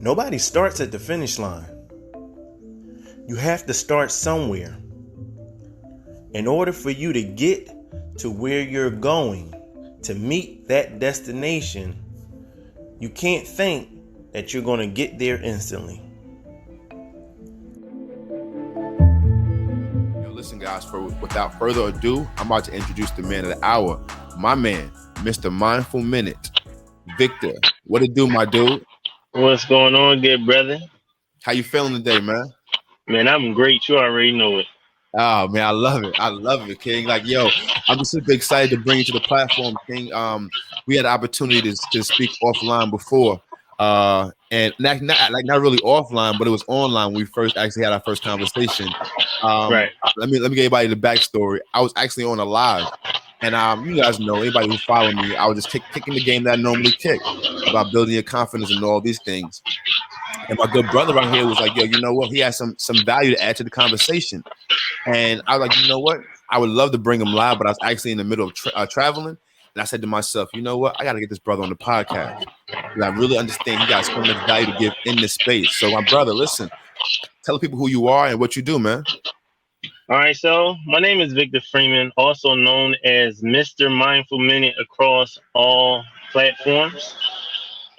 Nobody starts at the finish line. You have to start somewhere. In order for you to get to where you're going, to meet that destination, you can't think that you're going to get there instantly. Listen, guys, without further ado, I'm about to introduce the man of the hour, my man, Mr. Mindful Minute, Victor. What it do, my dude? What's going on, good brother? How you feeling today, man? Man, I'm great. You already know it. Oh man, I love it. I love it, King. Like, yo, I'm just super excited to bring you to the platform, King. We had the opportunity to speak offline before, and not really offline, but it was online when we first actually had our first conversation. Right. Let me give everybody the backstory. I was actually on a live, and you guys know, anybody who follow me, I was just kicking the game that I normally kick about building your confidence and all these things. And my good brother right here was like, yo, you know what? He has some value to add to the conversation. And I was like, you know what? I would love to bring him live, but I was actually in the middle of traveling. And I said to myself, you know what? I got to get this brother on the podcast. Because I really understand he got so much value to give in this space. So my brother, listen, tell the people who you are and what you do, man. All right. So my name is Victor Freeman, also known as Mr. Mindful Minute across all platforms.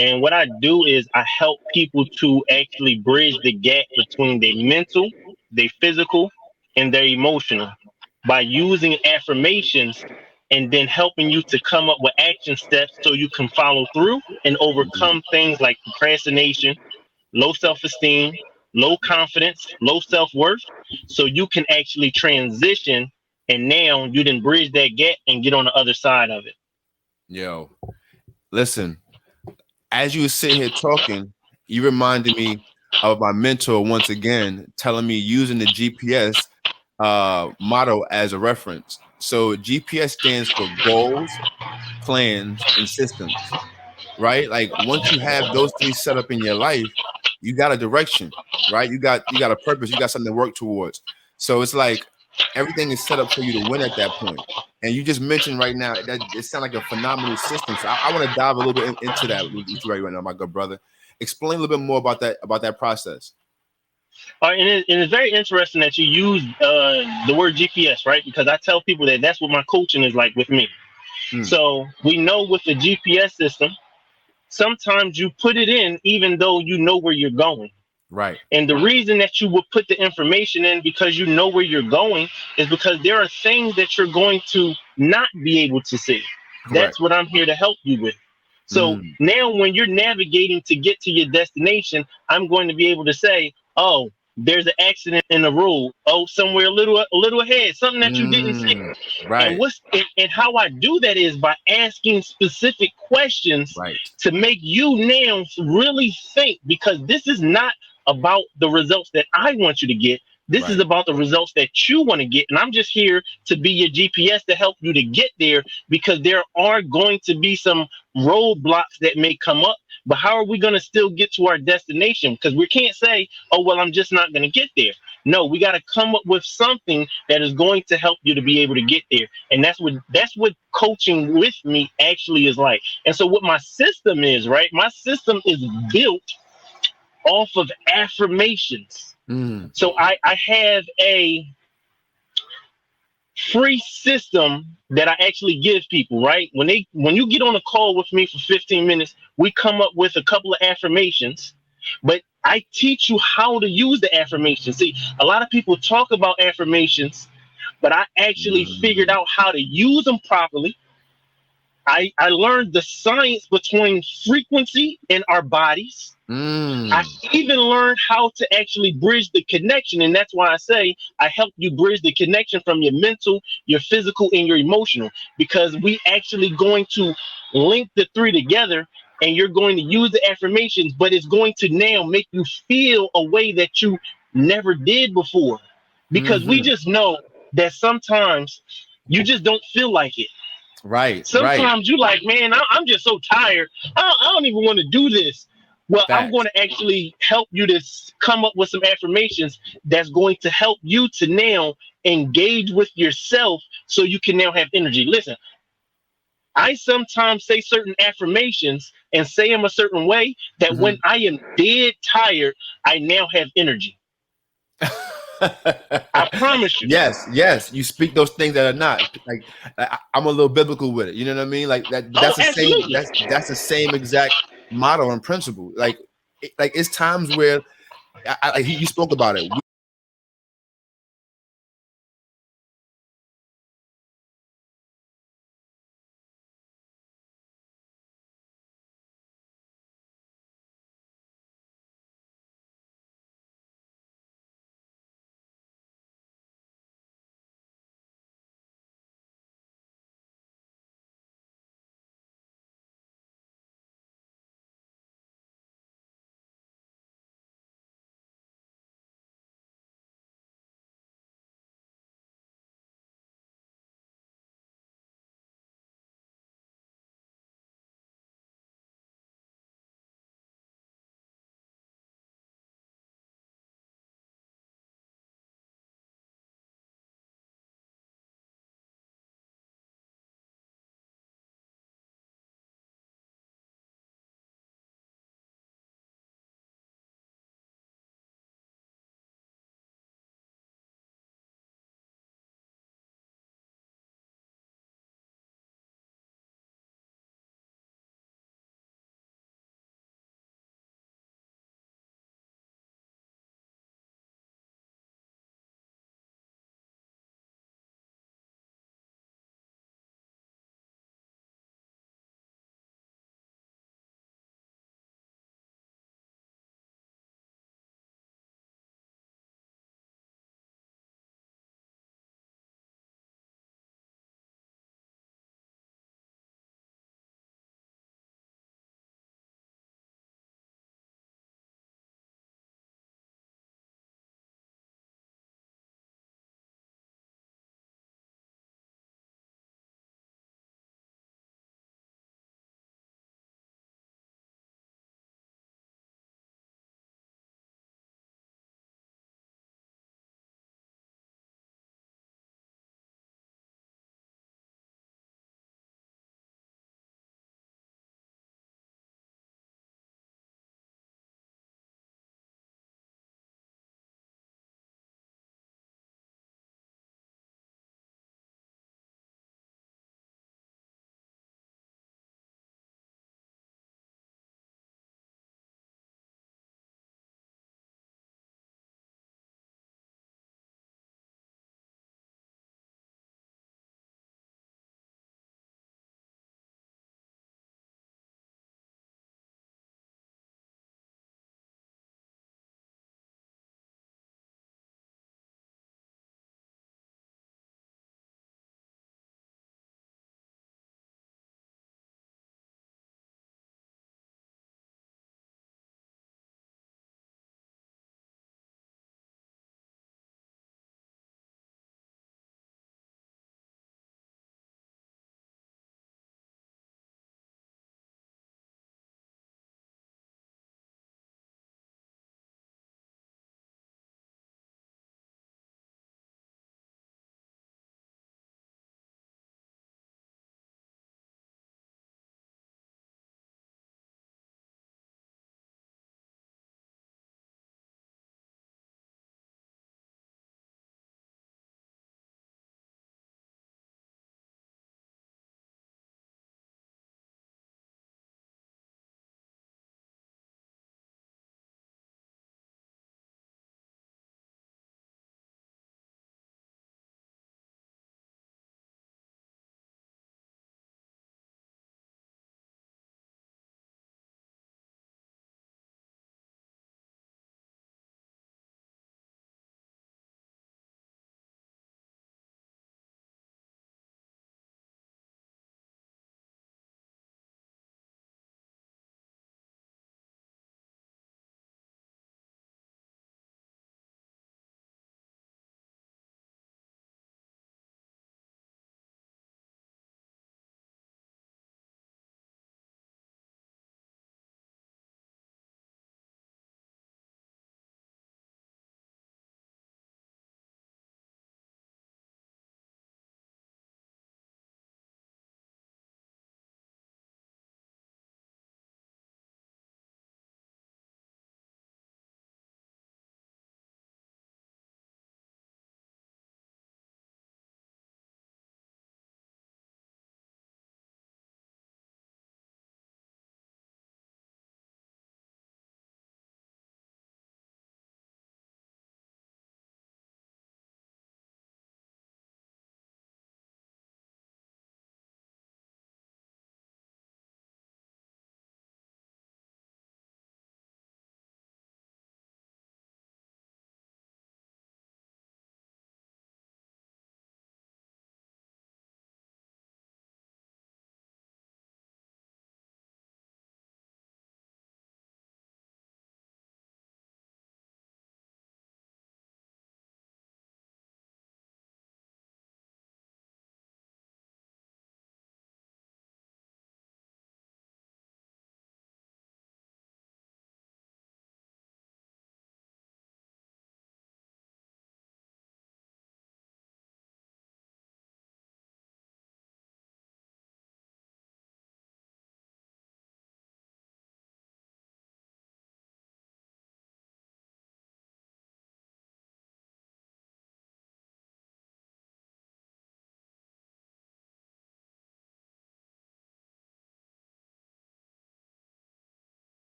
And what I do is I help people to actually bridge the gap between their mental, their physical, and their emotional by using affirmations and then helping you to come up with action steps so you can follow through and overcome things like procrastination, low self-esteem, low confidence, low self-worth, so you can actually transition and now you didn't bridge that gap and get on the other side of it. Yo, listen, as you were sitting here talking, you reminded me of my mentor once again telling me using the GPS motto as a reference. So GPS stands for goals, plans, and systems, right? Like once you have those three set up in your life, you got a direction, right? You got a purpose, you got something to work towards. So it's like everything is set up for you to win at that point. And you just mentioned right now that it sounds like a phenomenal system. So I want to dive a little bit into that with you right now, my good brother. Explain a little bit more about that process. And it's very interesting that you use the word GPS, right? Because I tell people that that's what my coaching is like with me. So we know with the GPS system, sometimes you put it in even though you know where you're going. Right. And the reason that you would put the information in because you know where you're going is because there are things that you're going to not be able to see. Correct. That's what I'm here to help you with. So now when you're navigating to get to your destination, I'm going to be able to say, oh, there's an accident in the road. Oh, somewhere a little ahead, something that you didn't see. Right. And how I do that is by asking specific questions to make you now really think, because this is not about the results that I want you to get. This is about the results that you want to get. And I'm just here to be your GPS to help you to get there, because there are going to be some roadblocks that may come up. But how are we going to still get to our destination? Because we can't say, oh, well, I'm just not going to get there. No, we got to come up with something that is going to help you to be able to get there. And that's what coaching with me actually is like. And so what my system is, right? My system is built off of affirmations. So I have a free system that I actually give people, right? When you get on a call with me for 15 minutes, we come up with a couple of affirmations, but I teach you how to use the affirmations. See, a lot of people talk about affirmations, but I actually figured out how to use them properly. I learned the science between frequency in our bodies. I even learned how to actually bridge the connection. And that's why I say I help you bridge the connection from your mental, your physical, and your emotional, because we actually going to link the three together, and you're going to use the affirmations, but it's going to now make you feel a way that you never did before, because we just know that sometimes you just don't feel like it. Right. Sometimes you like, man, I'm just so tired. I don't even want to do this. Well, Facts. I'm going to actually help you to come up with some affirmations that's going to help you to now engage with yourself so you can now have energy. Listen, I sometimes say certain affirmations and say them a certain way that when Mhm. I am dead tired, I now have energy. I promise you. Yes, yes. You speak those things that are not like I'm a little biblical with it. You know what I mean? Like that. But Oh, that's the same. absolutely. That's the same exact motto and principle. Like it's times where you spoke about it.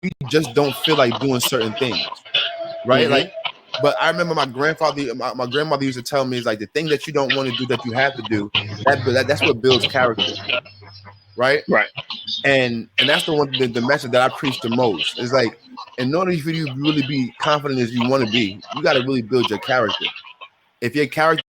we just don't feel like doing certain things, right? Mm-hmm. Like, but I remember my grandmother used to tell me, is like the thing that you don't want to do that you have to do, that's what builds character, right? Right. And that's the message that I preach the most. Is like, in order for you to really be confident as you want to be, you got to really build your character. If your character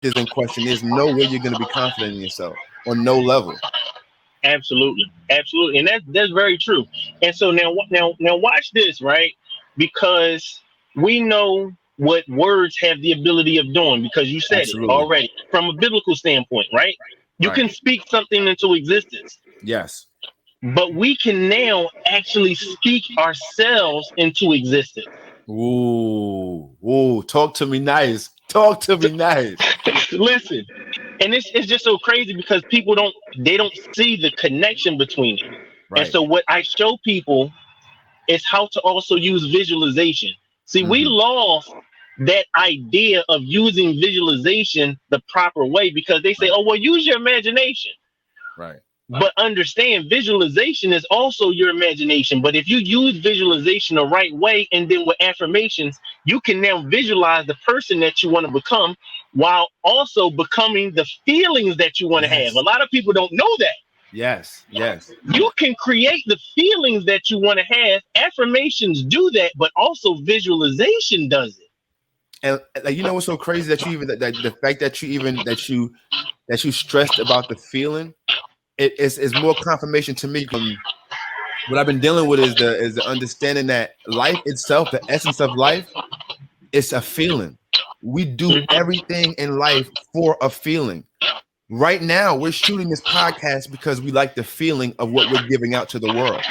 is in question, there's no way you're going to be confident in yourself on no level. Absolutely, absolutely, and that's very true. And so now watch this, right? Because we know what words have the ability of doing. Because you said it Absolutely. already from a biblical standpoint, right? You Right. can speak something into existence, Yes. but we can now actually speak ourselves into existence. Ooh, talk to me nice. Talk to me nice. Listen, and it's just so crazy because people don't see the connection between it. And Right. so what I show people is how to also use visualization. See, we lost that idea of using visualization the proper way because they say, oh, well, use your imagination. Right. But understand, visualization is also your imagination. But if you use visualization the right way and then with affirmations, you can now visualize the person that you want to become while also becoming the feelings that you want to have. A lot of people don't know that. Yes. You can create the feelings that you want to have. Affirmations do that, but also visualization does it. And like, you know what's so crazy that you even that the fact that you stressed about the feeling, it's more confirmation to me. What I've been dealing with is the understanding that life itself, the essence of life, it's a feeling. We do everything in life for a feeling. Right now, we're shooting this podcast because we like the feeling of what we're giving out to the world.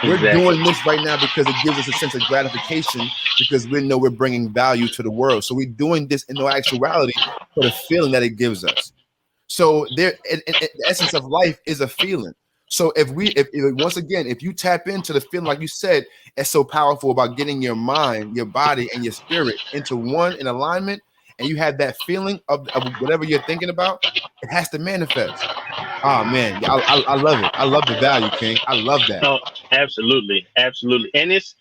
We're doing this right now because it gives us a sense of gratification because we know we're bringing value to the world. So we're doing this in no actuality for the feeling that it gives us. So the essence of life is a feeling. So if once again, if you tap into the feeling, like you said, it's so powerful about getting your mind, your body, and your spirit into one in alignment, and you have that feeling of whatever you're thinking about, it has to manifest. Oh man, I love it. I love the value, King. I love that. Oh, absolutely, and it's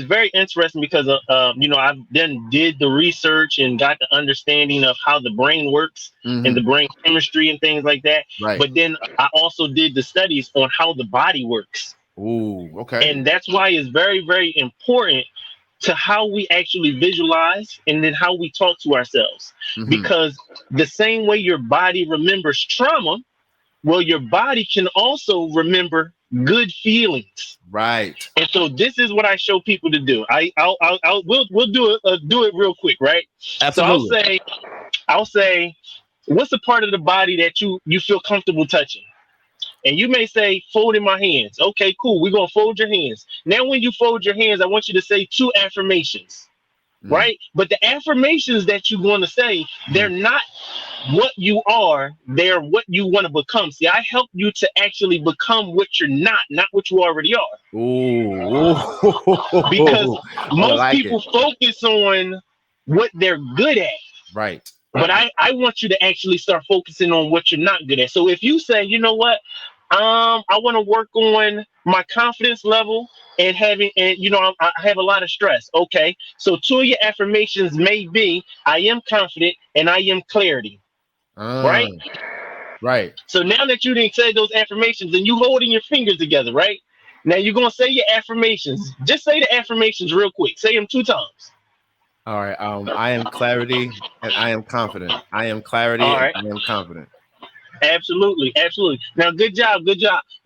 very interesting because I've then did the research and got the understanding of how the brain works and the brain chemistry and things like that. Right. But then I also did the studies on how the body works. Ooh, okay. And that's why it's very, very important to how we actually visualize and then how we talk to ourselves. Because the same way your body remembers trauma, well, your body can also remember good feelings. Right. And so this is what I show people to do. We'll do it real quick, right? Absolutely. So I'll say, what's the part of the body that you feel comfortable touching? And you may say, folding my hands. Okay, cool. We're going to fold your hands. Now, when you fold your hands, I want you to say 2 affirmations, right? But the affirmations that you're going to say, they're not what you are. They're what you want to become. See, I help you to actually become what you're not what you already are. Ooh. Because most like people focus on what they're good at. Right. But I want you to actually start focusing on what you're not good at. So if you say, you know what, I want to work on my confidence level and I have a lot of stress. Okay. So 2 of your affirmations may be, I am confident and I am clarity. Right. Right. So now that you didn't say those affirmations and you holding your fingers together, right? Now you're going to say your affirmations. Just say the affirmations real quick. Say them 2 times. All right. I am clarity and I am confident. I am clarity and I am confident. Absolutely. Now, good job.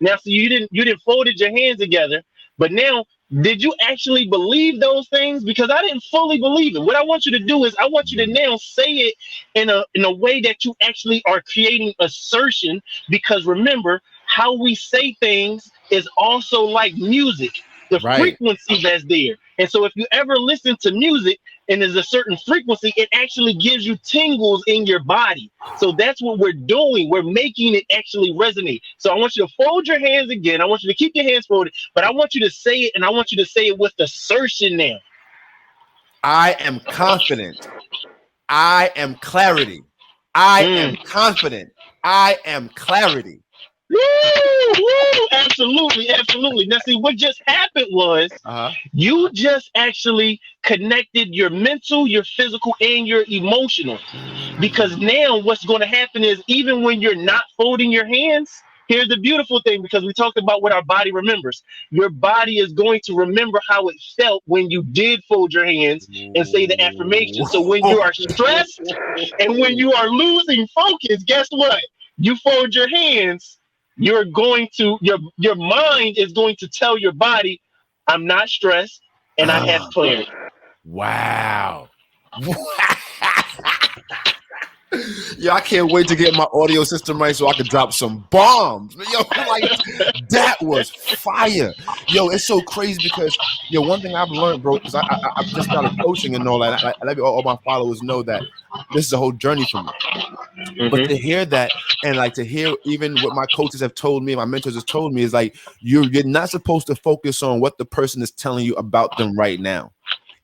Now, so you didn't folded your hands together, but now, did you actually believe those things? Because I didn't fully believe it. What I want you to do is I want you to now say it in a way that you actually are creating assertion. Because remember, how we say things is also like music. The frequency that's there. And so if you ever listen to music and there's a certain frequency, it actually gives you tingles in your body. So that's what we're doing. We're making it actually resonate. So I want you to fold your hands again. I want you to keep your hands folded, but I want you to say it, and I want you to say it with assertion now. I am confident. I am clarity. I am confident. I am clarity. Woo, absolutely. Now, see, what just happened was you just actually connected your mental, your physical, and your emotional. Because now what's going to happen is, even when you're not folding your hands, here's the beautiful thing, because we talked about what our body remembers. Your body is going to remember how it felt when you did fold your hands and say the affirmation. So when you are stressed and when you are losing focus, guess what? You fold your hands. You're going to your mind is going to tell your body, I'm not stressed and I have clarity. Wow. Yo, I can't wait to get my audio system right so I can drop some bombs. Yo, like, that was fire. Yo, it's so crazy because, one thing I've learned, bro, because I've just started coaching and all that. I let all my followers know that this is a whole journey for me. But to hear that, and like to hear even what my coaches have told me, my mentors have told me, is like, you're not supposed to focus on what the person is telling you about them right now.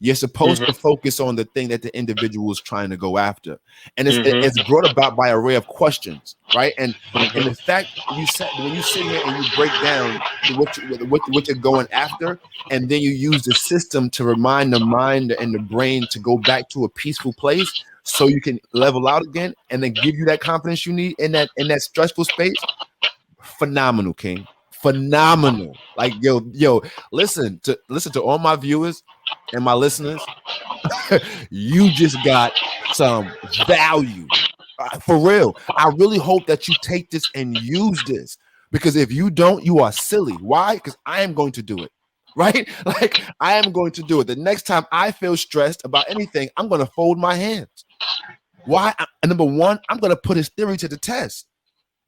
You're supposed to focus on the thing that the individual is trying to go after. And it's brought about by an array of questions, right? And the fact when you sit here and you break down what you're going after, and then you use the system to remind the mind and the brain to go back to a peaceful place so you can level out again and then give you that confidence you need in that stressful space. Phenomenal, King. Phenomenal. Like, yo, listen to all my viewers and my listeners. You just got some value. For real. I really hope that you take this and use this, because if you don't, you are silly. Why? Because I am going to do it. Right? Like, I am going to do it. The next time I feel stressed about anything, I'm going to fold my hands. Why? Number one, I'm going to put his theory to the test.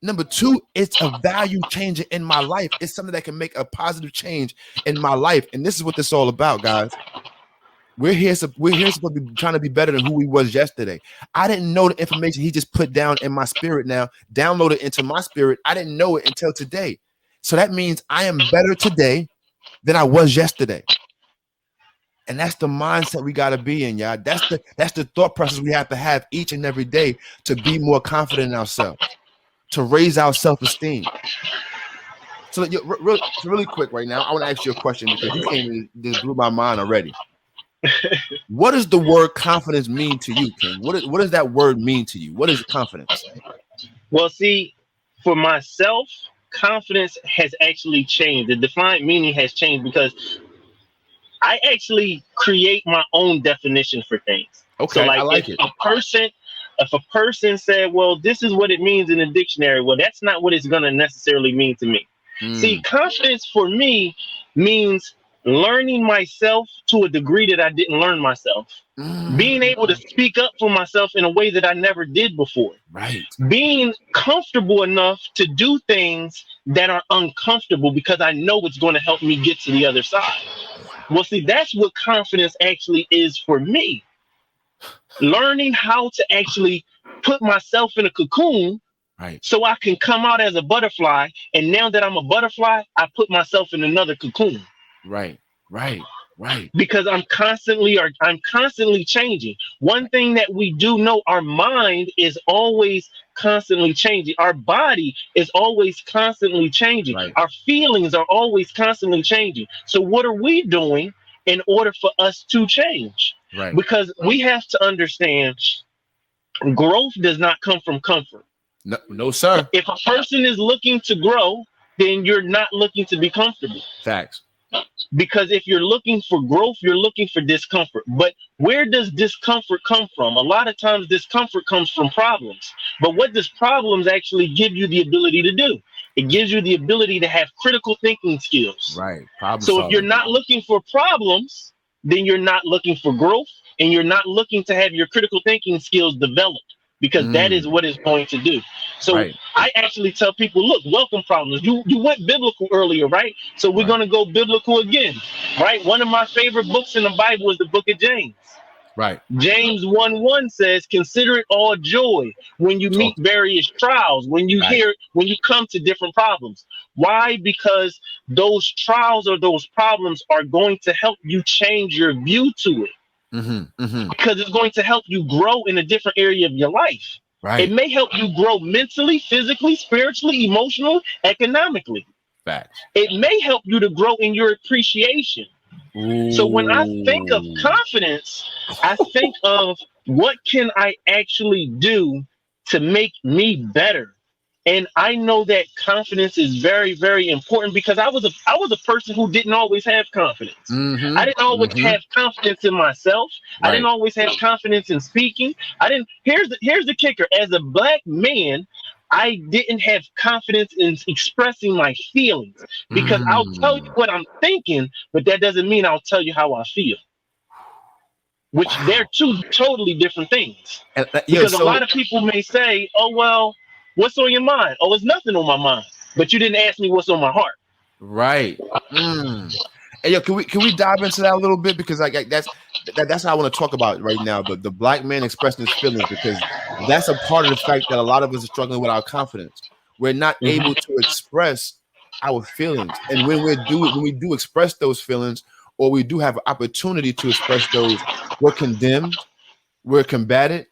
Number two, it's a value changer in my life. It's something that can make a positive change in my life. And this is what this is all about, guys. We're here supposed to be trying to be better than who we was yesterday. I didn't know the information he just put down in my spirit now, downloaded into my spirit. I didn't know it until today. So that means I am better today than I was yesterday. And that's the mindset we got to be in, y'all. That's the thought process we have to have each and every day to be more confident in ourselves, to raise our self-esteem. So really quick right now, I want to ask you a question, because you came in, just blew my mind already. What does the word confidence mean to you, King? What does that word mean to you? What is confidence? Well, see, for myself, confidence has actually changed. The defined meaning has changed because I actually create my own definition for things. Okay, so like, I like if a person said, well, this is what it means in the dictionary, well, that's not what it's going to necessarily mean to me. See, confidence for me means learning myself to a degree that I didn't learn myself. Being able to speak up for myself in a way that I never did before. Right. Being comfortable enough to do things that are uncomfortable because I know it's going to help me get to the other side. Well, see, that's what confidence actually is for me. Learning how to actually put myself in a cocoon, right, so I can come out as a butterfly. And now that I'm a butterfly, I put myself in another cocoon. Right. Because I'm constantly changing. One thing that we do know, our mind is always constantly changing. Our body is always constantly changing. Right. Our feelings are always constantly changing. So what are we doing in order for us to change? Right. Because we have to understand growth does not come from comfort. No, sir. If a person is looking to grow, then you're not looking to be comfortable. Facts. Because if you're looking for growth, you're looking for discomfort. But where does discomfort come from? A lot of times discomfort comes from problems. But what does problems actually give you the ability to do? It gives you the ability to have critical thinking skills. Right. Problem so solving. If you're not looking for problems, then you're not looking for growth, and you're not looking to have your critical thinking skills developed, because that is what it's going to do. So right. I actually tell people, look, welcome problems. You went biblical earlier, right? So we're going to go biblical again, right? One of my favorite books in the Bible is the book of James. Right. James 1:1 says, consider it all joy when you meet various trials, when you when you come to different problems. Why? Because those trials or those problems are going to help you change your view to it. Because it's going to help you grow in a different area of your life. Right. It may help you grow mentally, physically, spiritually, emotionally, economically. Facts. It may help you to grow in your appreciation. Ooh. So when I think of confidence, I think of what can I actually do to make me better. And I know that confidence is very, very important, because I was a person who didn't always have confidence. I didn't always have confidence in myself. Right. I didn't always have confidence in speaking. Here's the kicker. As a black man, I didn't have confidence in expressing my feelings, because I'll tell you what I'm thinking, but that doesn't mean I'll tell you how I feel. Which they're two totally different things. Because a lot of people may say, oh, well, what's on your mind? Oh, it's nothing on my mind. But you didn't ask me what's on my heart. Right. Hey, yo, can we dive into that a little bit? Because that's how I want to talk about right now. But the black man expressing his feelings, because that's a part of the fact that a lot of us are struggling with our confidence. We're not able to express our feelings. And when we do express those feelings, or we do have an opportunity to express those, we're condemned, we're combated,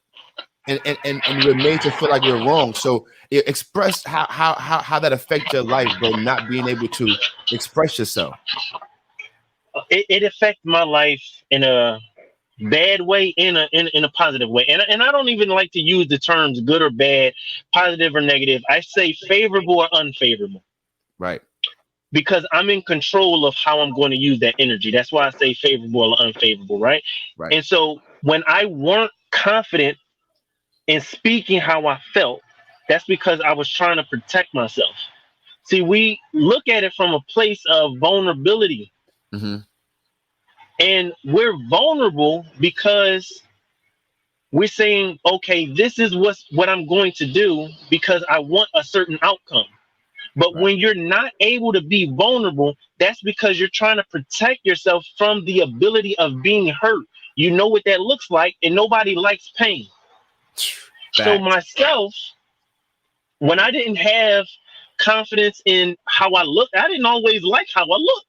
and we're made to feel like we're wrong. So express how that affects your life, bro, not being able to express yourself. It affects my life in a bad way, in a positive way. And I don't even like to use the terms good or bad, positive or negative. I say favorable or unfavorable. Right. Because I'm in control of how I'm going to use that energy. That's why I say favorable or unfavorable, right? Right. And so when I weren't confident in speaking how I felt, that's because I was trying to protect myself. See, we look at it from a place of vulnerability. And we're vulnerable because we're saying, okay, this is what I'm going to do because I want a certain outcome. But when you're not able to be vulnerable, that's because you're trying to protect yourself from the ability of being hurt. You know what that looks like, and nobody likes pain. So myself, when I didn't have confidence in how I looked, I didn't always like how I looked.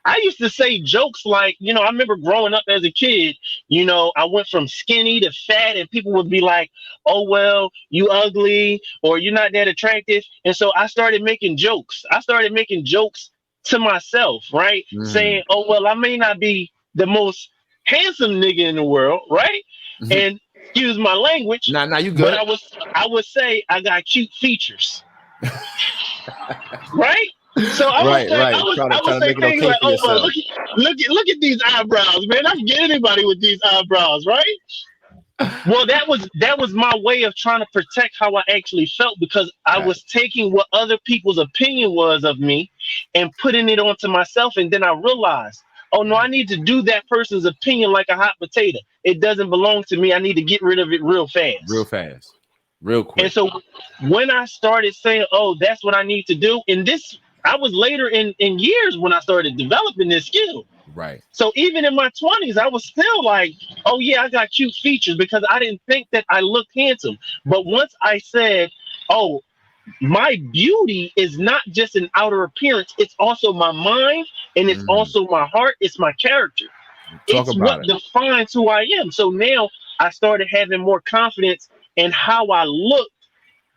I used to say jokes like, I remember growing up as a kid, I went from skinny to fat, and people would be like, oh, well, you ugly, or you're not that attractive. And so I started making jokes. I started making jokes to myself, right? Saying, oh, well, I may not be the most handsome nigga in the world, right? And excuse my language. Nah, you good. But I would say I got cute features. Right? So I would say things like, oh, well, look at these eyebrows, man. I can get anybody with these eyebrows, right? Well, that was my way of trying to protect how I actually felt, because I Right. was taking what other people's opinion was of me and putting it onto myself, and then I realized, oh no, I Right. need to do that person's opinion like a hot potato. It doesn't belong to me. I need to get rid of it real Real fast. fast. Real And quick. so when I started saying, oh, that's what I need to do, and this, I was later in years when I started developing this skill. Right. So even in my 20s, I was still like, oh yeah, I got cute features, because I didn't think that I looked handsome. But once I said, oh, my beauty is not just an outer appearance, it's also my mind, and it's Mm. also my heart, it's my character. Talk It's what about it. defines who I am. So now I started having more confidence in how I look,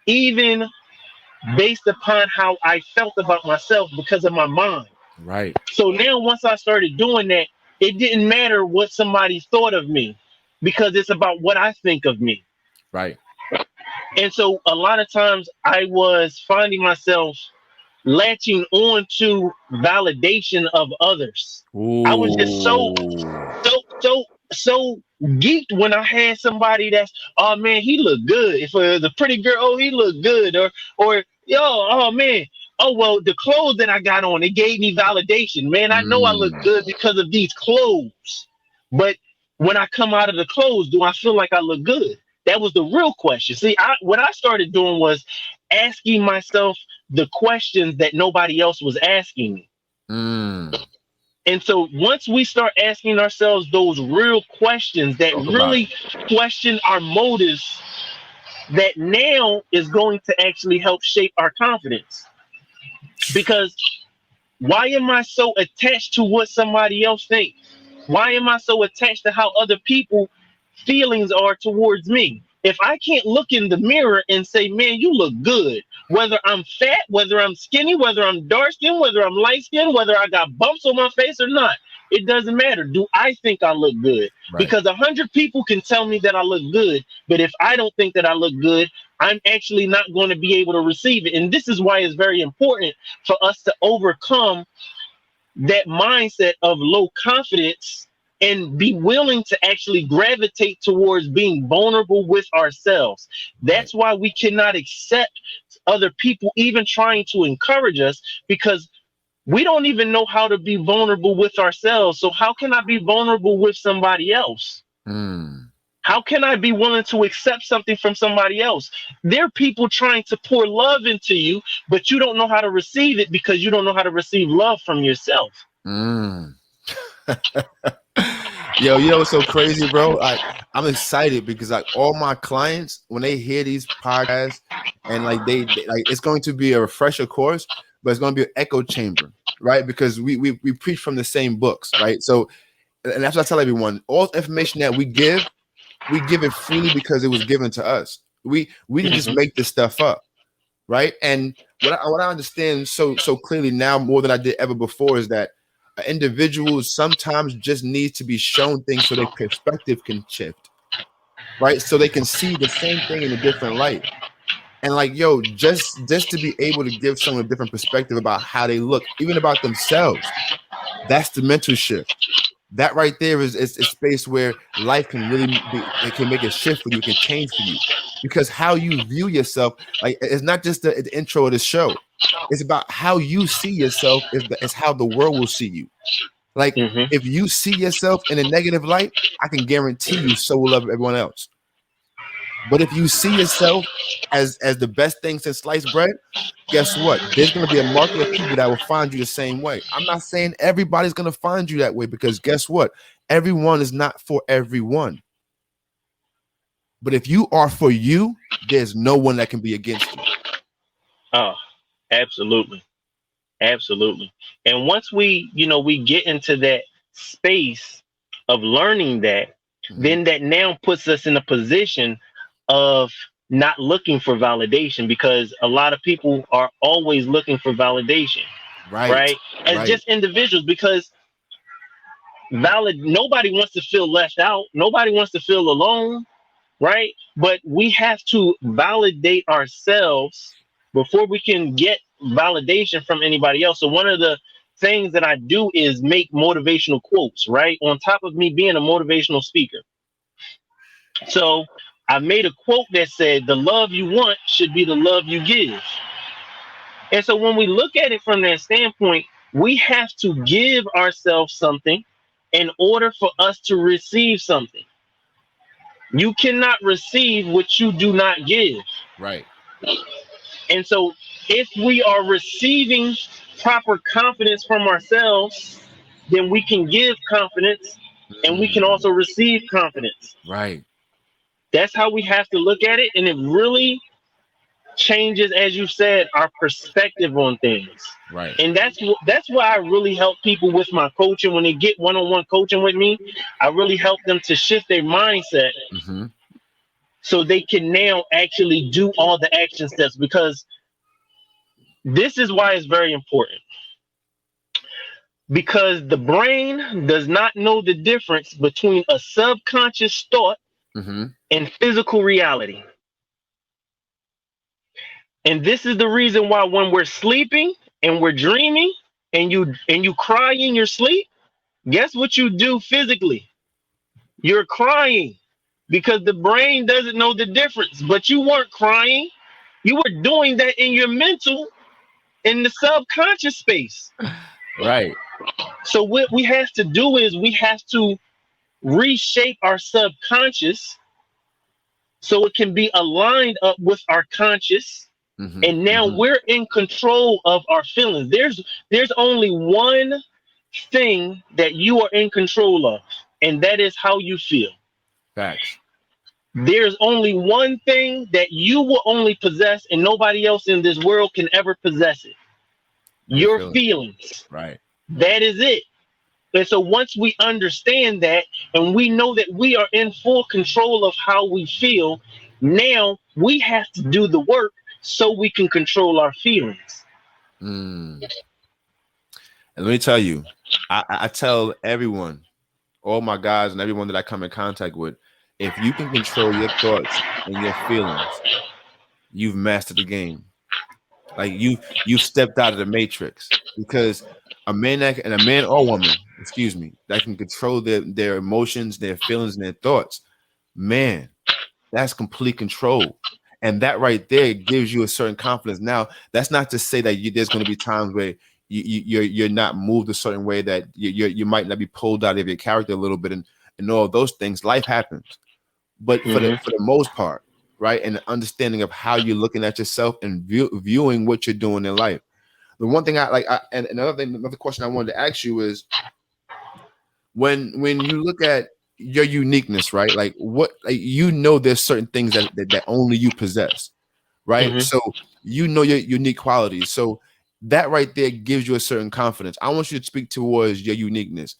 even based upon how I felt about myself because of my mind. Right. So now, once I started doing that, it didn't matter what somebody thought of me, because it's about what I think of me. Right. And so, a lot of times, I was finding myself latching on to validation of others. I was just Ooh. so geeked when I had somebody that's, oh man, he looked good. If it was a pretty girl, oh, he looked good. Or yo, oh man, oh well, the clothes that I got on, it gave me validation. Man, I know I look Mm. good because of these clothes. But when I come out of the clothes, do I feel like I look good? That was the real question. See, what I started doing was asking myself the questions that nobody else was asking me. Mm. And so once we start asking ourselves those real questions that Talk about really question our motives, that now is going to actually help shape our confidence. Because why am I so attached to what somebody else thinks? Why am I so attached to how other people feelings are towards me? If I can't look in the mirror and say, man, you look good, whether I'm fat, whether I'm skinny, whether I'm dark skinned, whether I'm light skinned, whether I got bumps on my face or not, it doesn't matter. Do I think I look good? right. Because 100 people can tell me that I look good, but if I don't think that I look good, I'm actually not going to be able to receive it. And this is why it's very important for us to overcome that mindset of low confidence and be willing to actually gravitate towards being vulnerable with ourselves. Right. That's why we cannot accept other people even trying to encourage us, because we don't even know how to be vulnerable with ourselves. So how can I be vulnerable with somebody else? Mm. How can I be willing to accept something from somebody else? There are people trying to pour love into you, but you don't know how to receive it because you don't know how to receive love from yourself. Mm. Yo, you know what's so crazy, bro? I'm excited because like all my clients, when they hear these podcasts, and like they like, it's going to be a refresher course, but it's going to be an echo chamber, right? Because we preach from the same books, right? So, and that's what I tell everyone: all information that we give it freely because it was given to us. We didn't just Mhm. make this stuff up, right? And what I understand so clearly now more than I did ever before is that individuals sometimes just need to be shown things so their perspective can shift, right? So they can see the same thing in a different light. And like, yo, just to be able to give someone a different perspective about how they look, even about themselves, that's the mental shift. That right there is a space where life can really be, it can make a shift for you, it can change for you. Because how you view yourself, like it's not just the intro of the show. It's about how you see yourself is how the world will see you. Like Mhm. if you see yourself in a negative light, I can guarantee you so will love everyone else. But if you see yourself as the best thing since sliced bread, guess what? There's going to be a market of people that will find you the same way. I'm not saying everybody's going to find you that way because guess what? Everyone is not for everyone. But if you are for you, there's no one that can be against you. Oh, absolutely. Absolutely. And once we get into that space of learning that, Mhm. then that now puts us in a position of not looking for validation, because a lot of people are always looking for validation, Right, right? As right. just individuals, because nobody wants to feel left out, nobody wants to feel alone, right? But we have to validate ourselves before we can get validation from anybody else. So one of the things that I do is make motivational quotes, right? On top of me being a motivational speaker. So I made a quote that said, "The love you want should be the love you give." And so when we look at it from that standpoint, we have to give ourselves something in order for us to receive something. You cannot receive what you do not give. Right. And so if we are receiving proper confidence from ourselves, then we can give confidence and we can Mm, also receive confidence. right. That's how we have to look at it. And it really changes, as you said, our perspective on things. Right. And that's why I really help people with my coaching. When they get one-on-one coaching with me, I really help them to shift their mindset Mm-hmm. so they can now actually do all the action steps, because this is why it's very important, because the brain does not know the difference between a subconscious thought Mm-hmm. and physical reality. And this is the reason why when we're sleeping and we're dreaming and you cry in your sleep, guess what you do physically? You're crying because the brain doesn't know the difference. But you weren't crying. You were doing that in your mental, in the subconscious space. Right. So what we have to do is we have to reshape our subconscious so it can be aligned up with our conscious. Mm-hmm. And now Mm-hmm. we're in control of our feelings. There's only one thing that you are in control of, and that is how you feel. Facts. There's only one thing that you will only possess, and nobody else in this world can ever possess it. Your Your feelings. feelings. Right. That is it. And so once we understand that and we know that we are in full control of how we feel, now we have to do the work so we can control our feelings. Mm. And let me tell you, I tell everyone, all my guys and everyone that I come in contact with, if you can control your thoughts and your feelings, you've mastered the game. Like you've stepped out of the matrix, because a man or woman, excuse me, that can control their emotions, their feelings, and their thoughts, man, that's complete control. And that right there gives you a certain confidence. Now, that's not to say that there's going to be times where you're not moved a certain way, that you might not be pulled out of your character a little bit, and all of those things. Life happens, but for the Mhm. most part, right, and the understanding of how you're looking at yourself and viewing what you're doing in life. The one thing and another question I wanted to ask you is, when you look at your uniqueness, right? Like what, like, there's certain things that only you possess, right? Mhm. So your unique qualities. So that right there gives you a certain confidence. I want you to speak towards your uniqueness.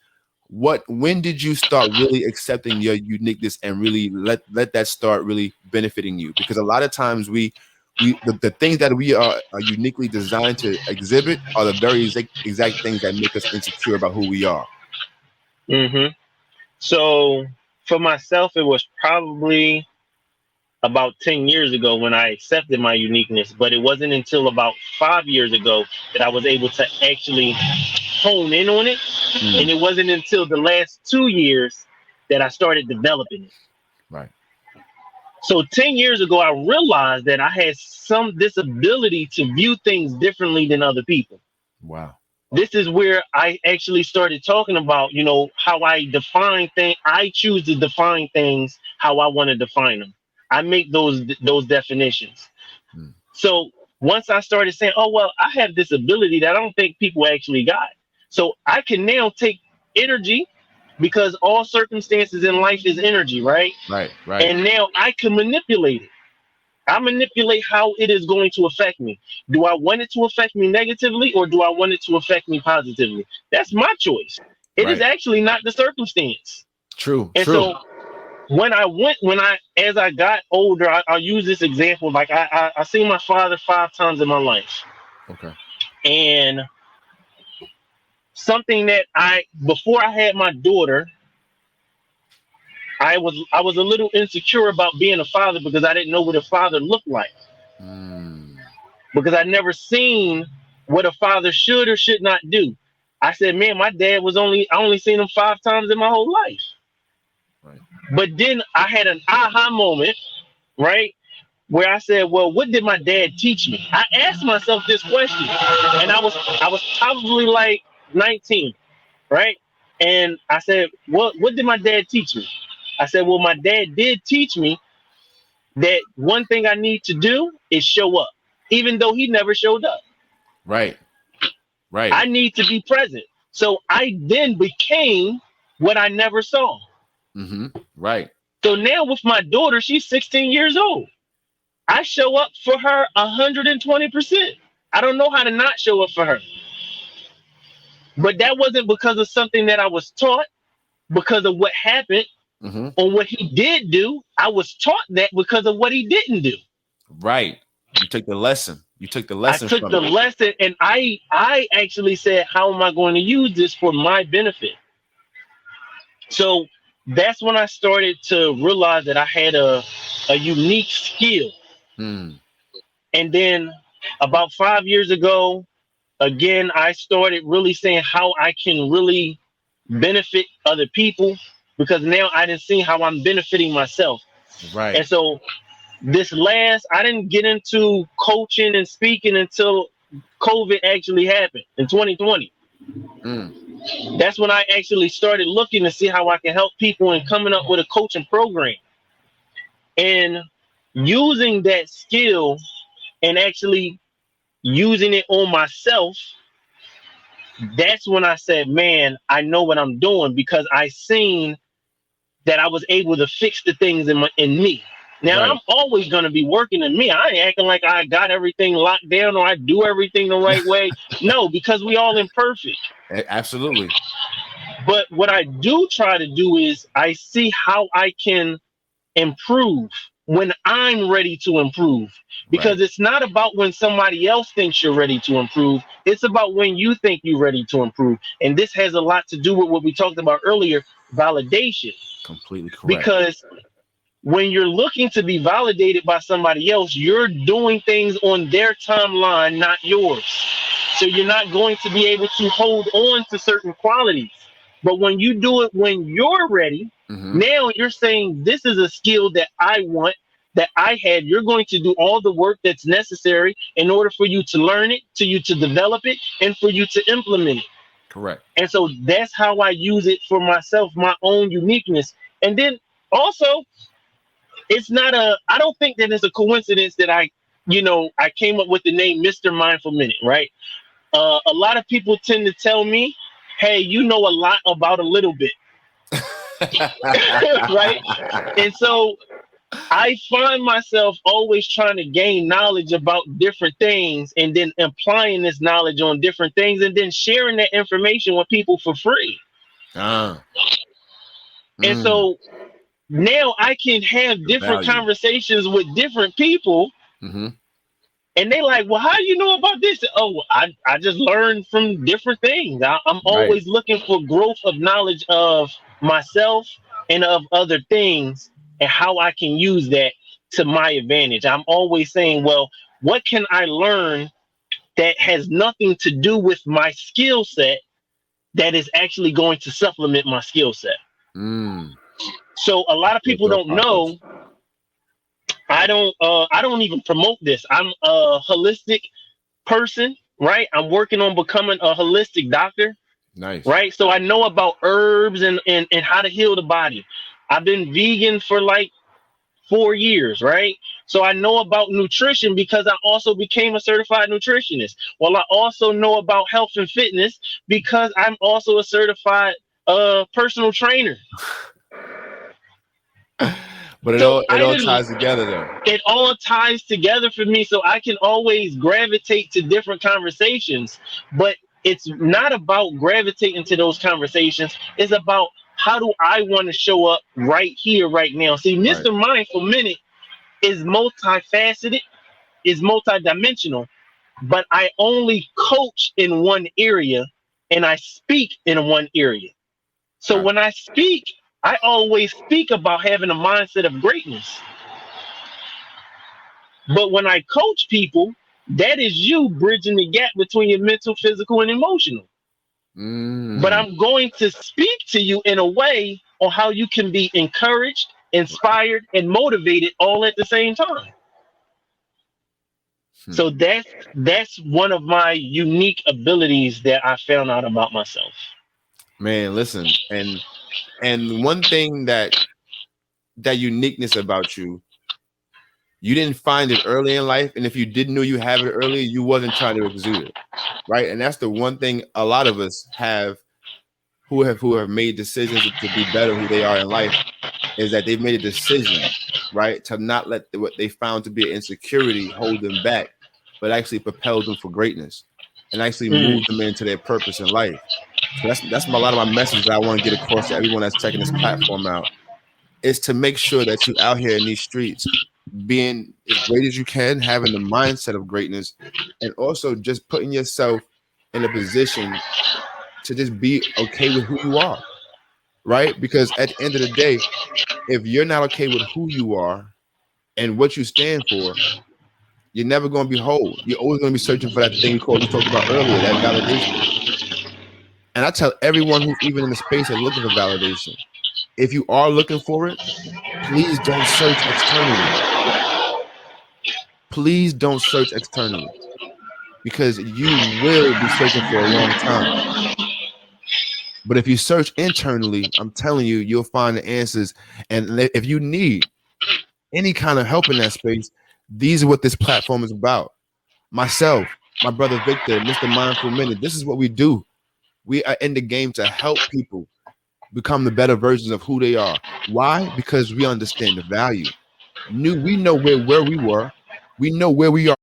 When did you start really accepting your uniqueness and really let that start really benefiting you? Because a lot of times the things that we are uniquely designed to exhibit are the very exact things that make us insecure about who we are. Mhm. So for myself, it was probably about 10 years ago when I accepted my uniqueness, but it wasn't until about 5 years ago that I was able to actually hone in on it. And Mm, it wasn't until the last 2 years that I started developing it. right. So 10 years ago, I realized that I had this ability to view things differently than other people. Wow. This is where I actually started talking about, how I define things. I choose to define things how I want to define them. I make those definitions. Mm, So once I started saying, oh, well, I have this ability that I don't think people actually got. So I can now take energy, because all circumstances in life is energy, right? right. Right. And now I can manipulate it. I manipulate how it is going to affect me. Do I want it to affect me negatively, or do I want it to affect me positively? That's my choice. It is Right. actually not the circumstance. True. And True. so as I got older, I'll use this example. Like I seen my father 5 times in my life. Okay. And something that before I had my daughter, I was a little insecure about being a father, because I didn't know what a father looked like, Mm, because I'd never seen what a father should or should not do. I said, man, my dad I only seen him 5 times in my whole life. right. But then I had an aha moment, right? Where I said, well, what did my dad teach me? I asked myself this question, and I was probably like 19, right? And I said, what did my dad teach me? I said, well, my dad did teach me that one thing I need to do is show up, even though he never showed up. Right. Right. I need to be present. So I then became what I never saw. Mm-hmm. Right. So now with my daughter, she's 16 years old. I show up for her 120%. I don't know how to not show up for her. But that wasn't because of something that I was taught, because of what happened Mm-hmm. or what he did do. I was taught that because of what he didn't do. Right. You took the lesson. You took the I lesson took from the it. lesson, and I actually said, how am I going to use this for my benefit? So that's when I started to realize that I had a unique skill. Mm. And then about 5 years ago, again, I started really saying how I can really benefit other people, because now I didn't see how I'm benefiting myself. Right. And so I didn't get into coaching and speaking until COVID actually happened in 2020. Mm. That's when I actually started looking to see how I can help people and coming up with a coaching program. And using that skill and actually using it on myself, that's when I said, man, I know what I'm doing, because I seen that I was able to fix the things in me. Now, Right. I'm always going to be working in me. I ain't acting like I got everything locked down or I do everything the right way. No, because we all imperfect. Absolutely. But what I do try to do is I see how I can improve when I'm ready to improve. Because Right. it's not about when somebody else thinks you're ready to improve. It's about when you think you're ready to improve. And this has a lot to do with what we talked about earlier, validation. Completely correct. Because when you're looking to be validated by somebody else, you're doing things on their timeline, not yours. So you're not going to be able to hold on to certain qualities. But when you do it when you're ready, Mm-hmm. now you're saying, this is a skill that I want, that I have. You're going to do all the work that's necessary in order for you to learn it, to you to develop it, and for you to implement it. Correct. And so that's how I use it for myself, my own uniqueness. And then also, I don't think that it's a coincidence that I came up with the name Mr. Mindful Minute, right? A lot of people tend to tell me, hey, you know a lot about a little bit. Right? And so I find myself always trying to gain knowledge about different things and then applying this knowledge on different things and then sharing that information with people for free. Mm. And so now I can have The different value. conversations with different people. Mm-hmm. And they like, well, how do you know about this? Oh, I just learned from different things. I'm Right. always looking for growth of knowledge of myself and of other things and how I can use that to my advantage. I'm always saying, well, what can I learn that has nothing to do with my skill set that is actually going to supplement my skill set? Mm. So a lot of Good people thought don't know. process. I don't even promote this. I'm a holistic person, right? I'm working on becoming a holistic doctor, Nice. right? So I know about herbs and how to heal the body. I've been vegan for like 4 years, right? So I know about nutrition because I also became a certified nutritionist. Well, I also know about health and fitness because I'm also a certified personal trainer. But it So all ties together though. it all ties together for me, so I can always gravitate to different conversations. But it's not about gravitating to those conversations. It's about, how do I want to show up right here, right now? See, Right. Mr. Mindful Minute is multifaceted, is multidimensional, but I only coach in one area and I speak in one area. So Gotcha. when I speak, I always speak about having a mindset of greatness. But when I coach people, that is you bridging the gap between your mental, physical, and emotional. But Mm. I'm going to speak to you in a way on how you can be encouraged, inspired, and motivated all at the same time. So that's one of my unique abilities that I found out about myself. Man, listen, and one thing that uniqueness about you, you didn't find it early in life, and if you did know you have it early, you wasn't trying to exude it, right? And that's the one thing a lot of us have who have made decisions to be better who they are in life, is that they've made a decision, right, to not let what they found to be an insecurity hold them back, but actually propel them for greatness and actually move them into their purpose in life. So that's a lot of my message that I want to get across to everyone that's checking this platform out, is to make sure that you out here in these streets being as great as you can, having the mindset of greatness, and also just putting yourself in a position to just be okay with who you are, right? Because at the end of the day, if you're not okay with who you are and what you stand for, you're never going to be whole. You're always going to be searching for that thing we talked about earlier, that validation. And I tell everyone who's even in the space of looking for validation, if you are looking for it, please don't search externally. Please don't search externally, because you will be searching for a long time. But if you search internally, I'm telling you, you'll find the answers. And if you need any kind of help in that space, these are what this platform is about. Myself, my brother Victor, Mr. Mindful Minute, this is what we do. We are in the game to help people become the better versions of who they are. Why? Because we understand the value. We know where we were. We know where we are.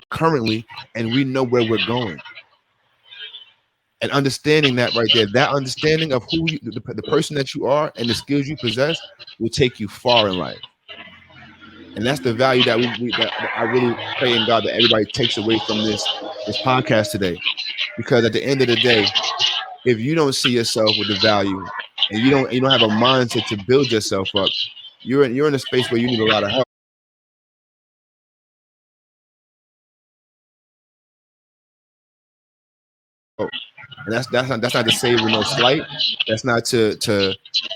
Currently, and we know where we're going. And understanding that right there, that understanding of who the person that you are and the skills you possess will take you far in life. And that's the value that that I really pray in God that everybody takes away from this podcast today. Because at the end of the day, if you don't see yourself with the value and you don't have a mindset to build yourself up, you're in a space where you need a lot of help. And that's not to say with no slight. That's not to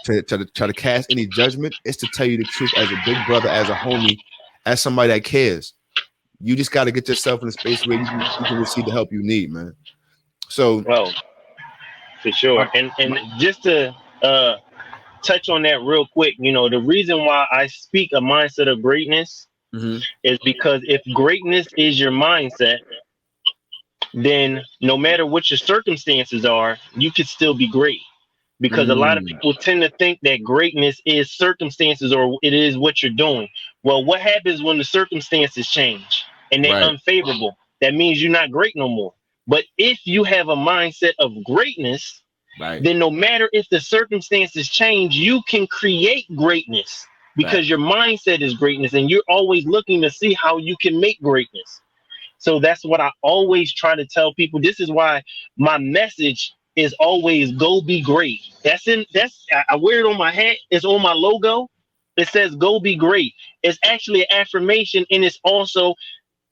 try to cast any judgment. It's to tell you the truth as a big brother, as a homie, as somebody that cares. You just got to get yourself in a space where you can receive the help you need, man. So, well, for sure. And just to touch on that real quick, the reason why I speak a mindset of greatness is because if greatness is your mindset, then no matter what your circumstances are, you could still be great. Because a lot of people tend to think that greatness is circumstances or it is what you're doing. Well, what happens when the circumstances change and they're unfavorable? That means you're not great no more. But if you have a mindset of greatness, then no matter if the circumstances change, you can create greatness because your mindset is greatness and you're always looking to see how you can make greatness. So that's what I always try to tell people. This is why my message is always go be great. I wear it on my hat. It's on my logo. It says go be great. It's actually an affirmation, and it's also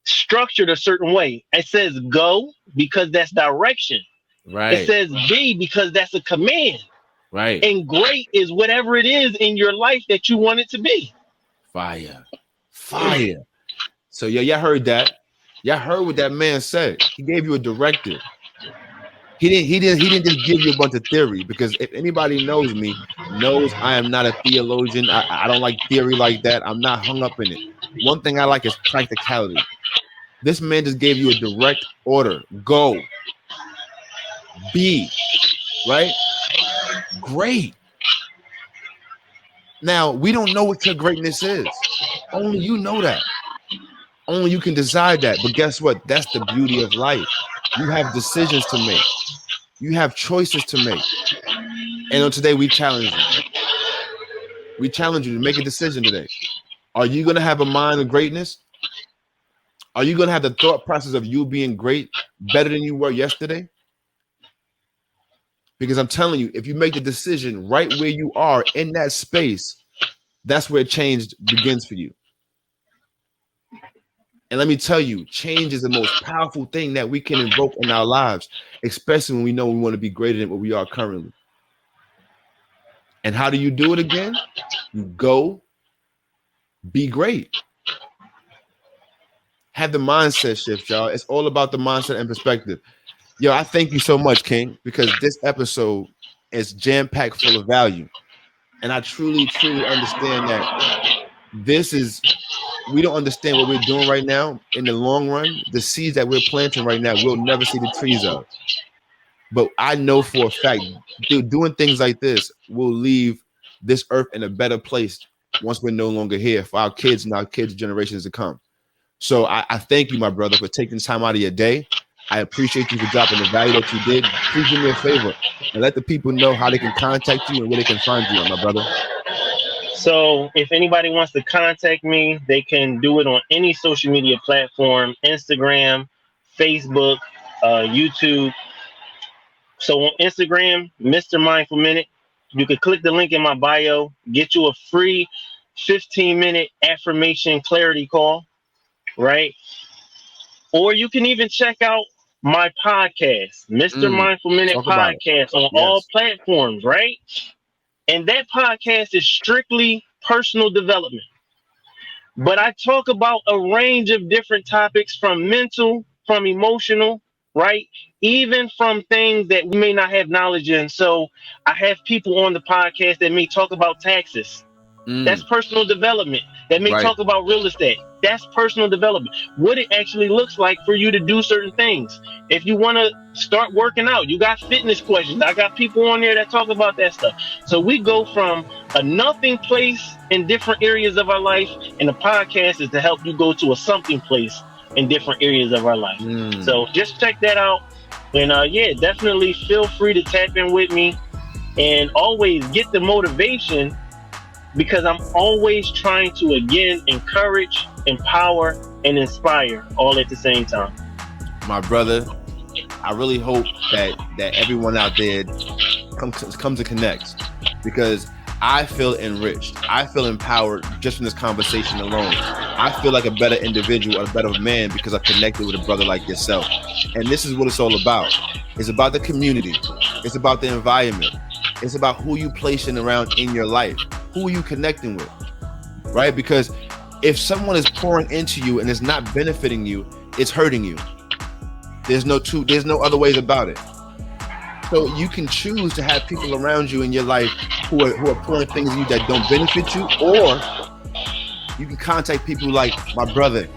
structured a certain way. It says go because that's direction. Right. It says be because that's a command. Right. And great is whatever it is in your life that you want it to be. Fire. So y'all heard that. Y'all heard what that man said. He gave you a directive. He didn't just give you a bunch of theory, because if anybody knows me, knows I am not a theologian. I don't like theory like that. I'm not hung up in it. One thing I like is practicality. This man just gave you a direct order. Go. Be. Right? Great. Now, we don't know what your greatness is. Only you know that. Only you can decide that. But guess what? That's the beauty of life. You have decisions to make. You have choices to make. And on today, we challenge you. We challenge you to make a decision today. Are you going to have a mind of greatness? Are you going to have the thought process of you being great, better than you were yesterday? Because I'm telling you, if you make the decision right where you are in that space, that's where change begins for you. And let me tell you, change is the most powerful thing that we can invoke in our lives, especially when we know we want to be greater than what we are currently. And how do you do it again? You go, be great. Have the mindset shift, y'all. It's all about the mindset and perspective. Yo, I thank you so much, King, because this episode is jam-packed full of value. And I truly, truly understand that we don't understand what we're doing right now. In the long run, the seeds that we're planting right now, we'll never see the trees of. But I know for a fact, doing things like this will leave this earth in a better place once we're no longer here, for our kids and our kids' generations to come. So I thank you, my brother, for taking time out of your day. I appreciate you for dropping the value that you did. Please do me a favor and let the people know how they can contact you and where they can find you, my brother. So if anybody wants to contact me, they can do it on any social media platform: Instagram, Facebook, YouTube. So on Instagram, Mr. Mindful Minute, you can click the link in my bio, get you a free 15-minute affirmation clarity call, right? Or you can even check out my podcast, Mr. Mindful Minute Podcast, on all platforms, right? And that podcast is strictly personal development. But I talk about a range of different topics, from mental, from emotional, right? Even from things that we may not have knowledge in. So I have people on the podcast that may talk about taxes. That's personal development. That may talk about real estate. That's personal development. What it actually looks like for you to do certain things. If you want to start working out, you got fitness questions. I got people on there that talk about that stuff. So we go from a nothing place in different areas of our life, and the podcast is to help you go to a something place in different areas of our life. So just check that out. And definitely feel free to tap in with me, and always get the motivation, because I'm always trying to, again, encourage, empower, and inspire all at the same time. My brother, I really hope that everyone out there comes to connect, because I feel enriched. I feel empowered just from this conversation alone. I feel like a better individual, a better man, because I've connected with a brother like yourself. And this is what it's all about. It's about the community. It's about the environment. It's about who you placing around in your life. Who are you connecting with, right? Because if someone is pouring into you and is not benefiting you, it's hurting you. There's no other ways about it. So you can choose to have people around you in your life who are pouring things in you that don't benefit you, or you can contact people like my brother,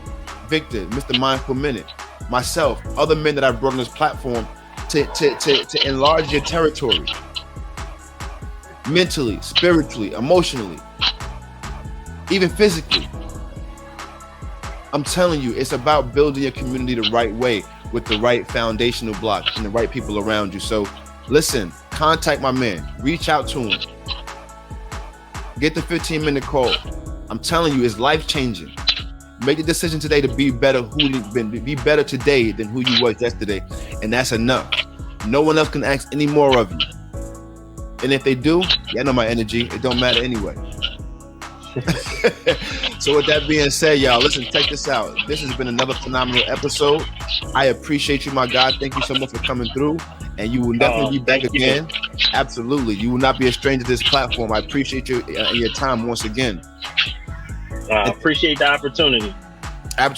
Victor, Mr. Mindful Minute, myself, other men that I've brought on this platform to enlarge your territory. Mentally, spiritually, emotionally, even physically. I'm telling you, it's about building your community the right way, with the right foundational blocks and the right people around you. So listen, contact my man, reach out to him, get the 15-minute call. I'm telling you, it's life-changing. Make the decision today to be better, be better today than who you was yesterday, and that's enough. No one else can ask any more of you. And if they do, yeah, I know my energy. It don't matter anyway. So with that being said, y'all, listen, check this out. This has been another phenomenal episode. I appreciate you, my God. Thank you so much for coming through. And you will definitely be back again. Absolutely. You will not be a stranger to this platform. I appreciate you and your time once again. Appreciate the opportunity.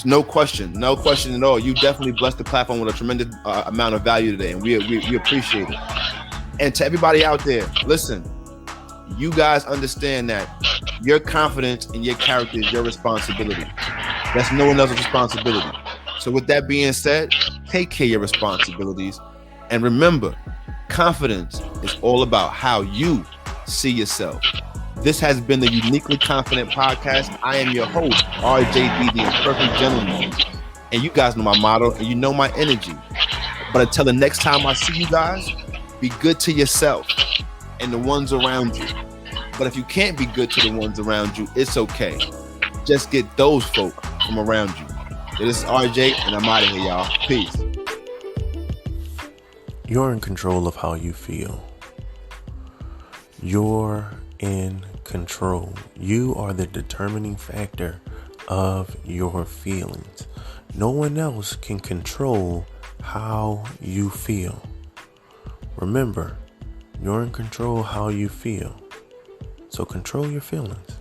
No question at all. You definitely blessed the platform with a tremendous amount of value today, and we appreciate it. And to everybody out there, listen, you guys understand that your confidence in your character is your responsibility. That's no one else's responsibility. So with that being said, take care of your responsibilities. And remember, confidence is all about how you see yourself. This has been the Uniquely Confident Podcast. I am your host, RJD, the Imperfect Gentleman. And you guys know my motto and you know my energy. But until the next time I see you guys, be good to yourself and the ones around you. But if you can't be good to the ones around you, it's okay. Just get those folk from around you. This is RJ, and I'm out of here, y'all. Peace. You're in control of how you feel. You're in control. You are the determining factor of your feelings. No one else can control how you feel. Remember, you're in control of how you feel. So control your feelings.